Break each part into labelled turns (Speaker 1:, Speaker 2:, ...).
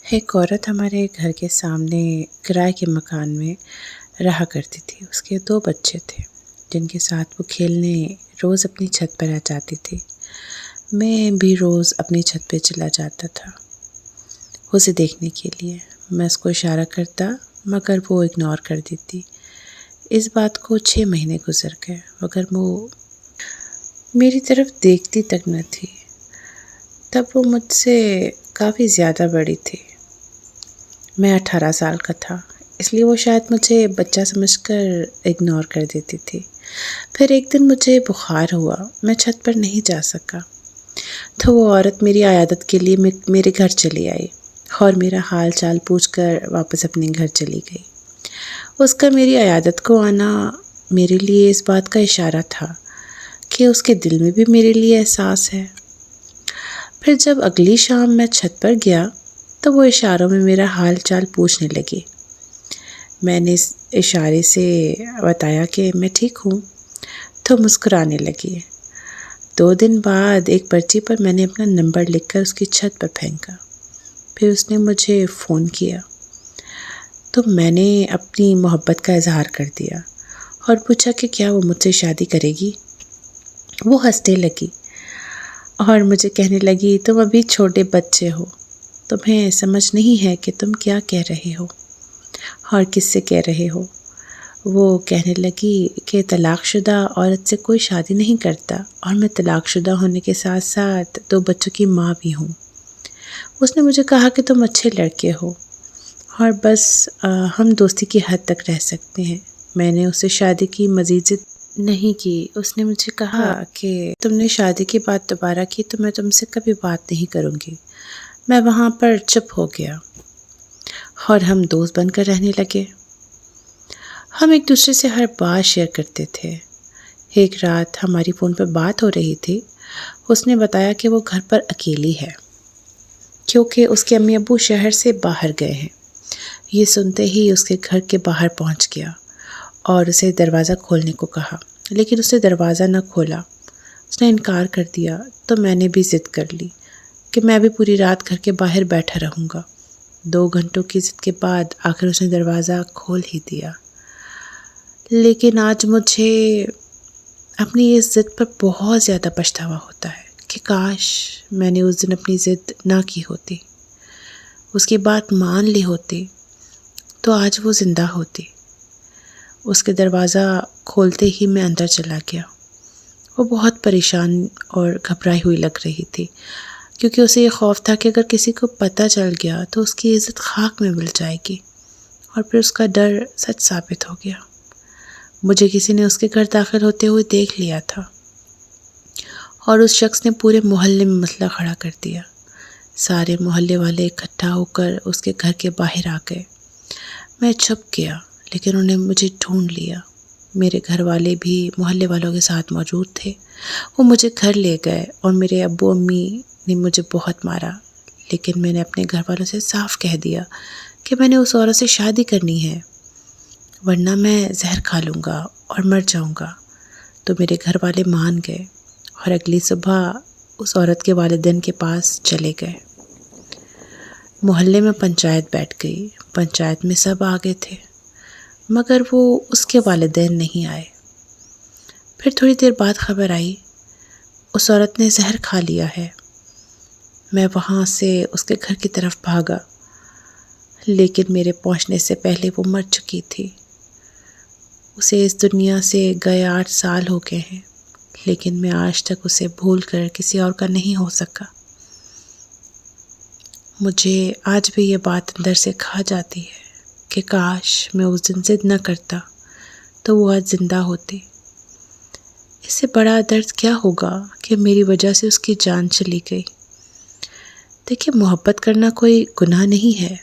Speaker 1: ایک عورت ہمارے گھر کے سامنے کرائے کے مکان میں رہا کرتی تھی۔ اس کے 2 بچے تھے جن کے ساتھ وہ کھیلنے روز اپنی چھت پر آ جاتی تھی۔ میں بھی روز اپنی چھت پہ چلا جاتا تھا اسے دیکھنے کے لیے۔ میں اس کو اشارہ کرتا مگر وہ اگنور کر دیتی۔ اس بات کو 6 مہینے گزر گئے مگر وہ میری طرف دیکھتی تک نہ تھی۔ تب وہ مجھ سے کافی زیادہ بڑی تھی۔ میں 18 سال کا تھا، اس لیے وہ شاید مجھے بچہ سمجھ کر اگنور کر دیتی تھی۔ پھر ایک دن مجھے بخار ہوا، میں چھت پر نہیں جا سکا، تو وہ عورت میری عیادت کے لیے میرے گھر چلی آئی اور میرا حال چال پوچھ کر واپس اپنے گھر چلی گئی۔ اس کا میری عیادت کو آنا میرے لیے اس بات کا اشارہ تھا کہ اس کے دل میں بھی میرے لیے احساس ہے۔ پھر جب اگلی شام میں چھت پر گیا تو وہ اشاروں میں میرا حال چال پوچھنے لگی۔ میں نے اس اشارے سے بتایا کہ میں ٹھیک ہوں تو مسکرانے لگی۔ 2 دن بعد ایک پرچی پر میں نے اپنا نمبر لکھ کر اس کی چھت پر پھینکا۔ پھر اس نے مجھے فون کیا تو میں نے اپنی محبت کا اظہار کر دیا اور پوچھا کہ کیا وہ مجھ سے شادی کرے گی۔ وہ ہنسنے لگی اور مجھے کہنے لگی تم ابھی چھوٹے بچے ہو، تمہیں سمجھ نہیں ہے کہ تم کیا کہہ رہے ہو اور کس سے کہہ رہے ہو۔ وہ کہنے لگی کہ طلاق شدہ عورت سے کوئی شادی نہیں کرتا اور میں طلاق شدہ ہونے کے ساتھ ساتھ 2 بچوں کی ماں بھی ہوں۔ اس نے مجھے کہا کہ تم اچھے لڑکے ہو اور بس ہم دوستی کی حد تک رہ سکتے ہیں۔ میں نے اس سے شادی کی مزید ضد نہیں کی۔ اس نے مجھے کہا کہ تم نے شادی کی بات دوبارہ کی تو میں تم سے کبھی بات نہیں کروں گی۔ میں وہاں پر چپ ہو گیا اور ہم دوست بن کر رہنے لگے۔ ہم ایک دوسرے سے ہر بات شیئر کرتے تھے۔ ایک رات ہماری فون پر بات ہو رہی تھی۔ اس نے بتایا کہ وہ گھر پر اکیلی ہے کیونکہ اس کے امی ابو شہر سے باہر گئے ہیں۔ یہ سنتے ہی اس کے گھر کے باہر پہنچ گیا اور اسے دروازہ کھولنے کو کہا، لیکن اس نے دروازہ نہ کھولا۔ اس نے انکار کر دیا تو میں نے بھی ضد کر لی کہ میں بھی پوری رات گھر کے باہر بیٹھا رہوں گا۔ 2 گھنٹوں کی ضد کے بعد آخر اس نے دروازہ کھول ہی دیا۔ لیکن آج مجھے اپنی اس ضد پر بہت زیادہ پچھتاوا ہوتا ہے کہ کاش میں نے اس دن اپنی ضد نہ کی ہوتی، اس کی بات مان لی ہوتی تو آج وہ زندہ ہوتی۔ اس کے دروازہ کھولتے ہی میں اندر چلا گیا۔ وہ بہت پریشان اور گھبرائی ہوئی لگ رہی تھی کیونکہ اسے یہ خوف تھا کہ اگر کسی کو پتہ چل گیا تو اس کی عزت خاک میں مل جائے گی، اور پھر اس کا ڈر سچ ثابت ہو گیا۔ مجھے کسی نے اس کے گھر داخل ہوتے ہوئے دیکھ لیا تھا اور اس شخص نے پورے محلے میں مسئلہ کھڑا کر دیا۔ سارے محلے والے اکٹھا ہو کر اس کے گھر کے باہر آ گئے۔ میں چھپ گیا لیکن انہوں نے مجھے ڈھونڈ لیا۔ میرے گھر والے بھی محلے والوں کے ساتھ موجود تھے۔ وہ مجھے گھر لے گئے اور میرے ابو امی نے مجھے بہت مارا، لیکن میں نے اپنے گھر والوں سے صاف کہہ دیا کہ میں نے اس عورت سے شادی کرنی ہے ورنہ میں زہر کھا لوں گا اور مر جاؤں گا۔ تو میرے گھر والے مان گئے اور اگلی صبح اس عورت کے والدین کے پاس چلے گئے۔ محلے میں پنچایت بیٹھ گئی۔ پنچایت میں سب آ گئے تھے مگر وہ اس کے والدین نہیں آئے۔ پھر تھوڑی دیر بعد خبر آئی اس عورت نے زہر کھا لیا ہے۔ میں وہاں سے اس کے گھر کی طرف بھاگا لیکن میرے پہنچنے سے پہلے وہ مر چکی تھی۔ اسے اس دنیا سے گئے 8 سال ہو گئے ہیں، لیکن میں آج تک اسے بھول کر کسی اور کا نہیں ہو سکا۔ مجھے آج بھی یہ بات اندر سے کھا جاتی ہے کہ کاش میں اس دن ضد نہ کرتا تو وہ آج زندہ ہوتی۔ اس سے بڑا درد کیا ہوگا کہ میری وجہ سے اس کی جان چلی گئی۔ دیکھیے، محبت کرنا کوئی گناہ نہیں ہے۔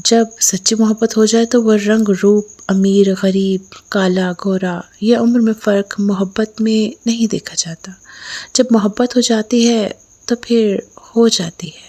Speaker 1: جب سچی محبت ہو جائے تو وہ رنگ روپ، امیر غریب، کالا گورا یا عمر میں فرق محبت میں نہیں دیکھا جاتا۔ جب محبت ہو جاتی ہے تو پھر ہو جاتی ہے۔